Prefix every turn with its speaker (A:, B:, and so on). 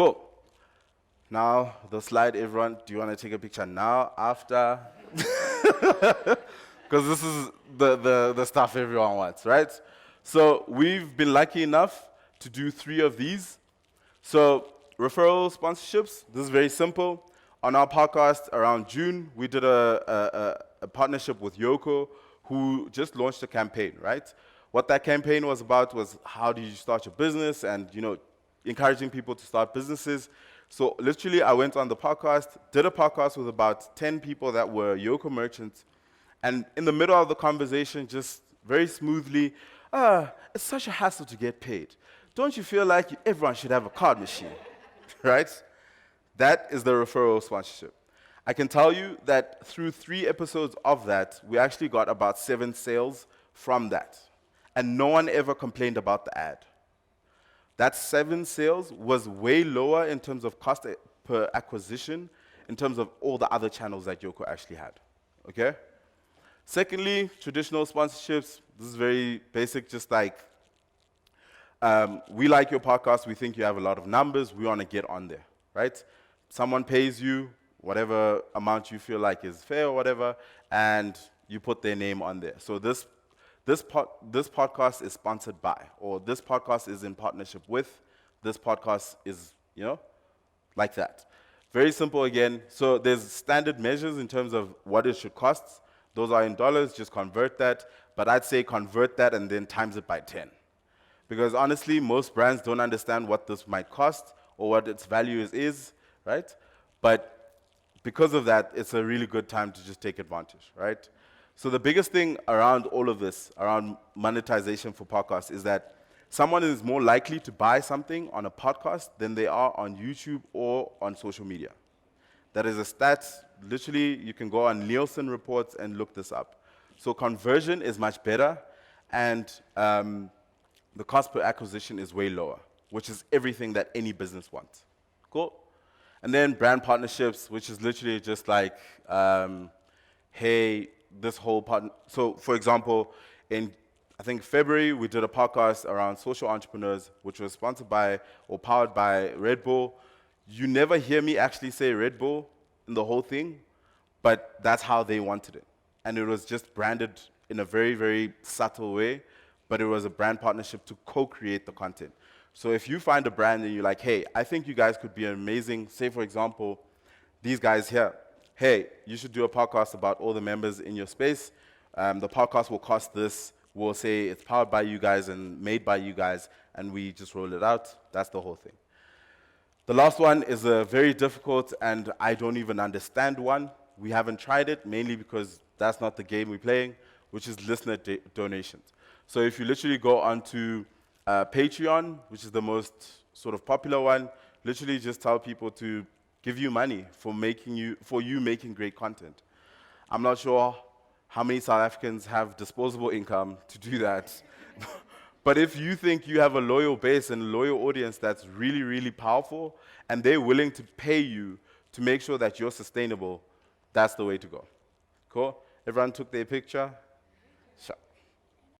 A: Cool. Now, the slide, everyone, do you want to take a picture now, after? Because this is the stuff everyone wants, right? So we've been lucky enough to do 3 of these. So referral sponsorships, this is very simple. On our podcast around June, we did a partnership with Yoko, who just launched a campaign, right? What that campaign was about was how do you start your business and, encouraging people to start businesses. So literally, I went on the podcast, did a podcast with about 10 people that were Yoko merchants, and in the middle of the conversation, just very smoothly, it's such a hassle to get paid. Don't you feel like everyone should have a card machine, right? That is the referral sponsorship. I can tell you that through 3 episodes of that, we actually got about 7 sales from that. And no one ever complained about the ad. That 7 sales was way lower in terms of cost per acquisition, in terms of all the other channels that Yoko actually had, okay? Secondly, traditional sponsorships. This is very basic, just like, we like your podcast, we think you have a lot of numbers, we want to get on there, right? Someone pays you whatever amount you feel like is fair or whatever, and you put their name on there. So this podcast is sponsored by, or this podcast is in partnership with, this podcast is, like that. Very simple again. So there's standard measures in terms of what it should cost. Those are in dollars, just convert that. But I'd say convert that and then times it by 10. Because honestly, most brands don't understand what this might cost or what its value is, right? But because of that, it's a really good time to just take advantage, right? So the biggest thing around all of this, around monetization for podcasts, is that someone is more likely to buy something on a podcast than they are on YouTube or on social media. That is a stat. Literally, you can go on Nielsen reports and look this up. So conversion is much better, and the cost per acquisition is way lower, which is everything that any business wants. Cool? And then brand partnerships, which is literally just like, hey, this whole part. So, for example, in I think February, we did a podcast around social entrepreneurs, which was sponsored by or powered by Red Bull. You never hear me actually say Red Bull in the whole thing, but that's how they wanted it. And it was just branded in a very, very subtle way, but it was a brand partnership to co-create the content. So if you find a brand and you're like, hey, I think you guys could be amazing, say, for example, these guys here, hey, you should do a podcast about all the members in your space. The podcast will cost this. We'll say it's powered by you guys and made by you guys, and we just roll it out. That's the whole thing. The last one is a very difficult, and I don't even understand one. We haven't tried it, mainly because that's not the game we're playing, which is listener donations. So if you literally go onto Patreon, which is the most sort of popular one, literally just tell people to give you money for you making great content. I'm not sure how many South Africans have disposable income to do that. But if you think you have a loyal base and a loyal audience that's really, really powerful, and they're willing to pay you to make sure that you're sustainable, that's the way to go. Cool? Everyone took their picture? Sure.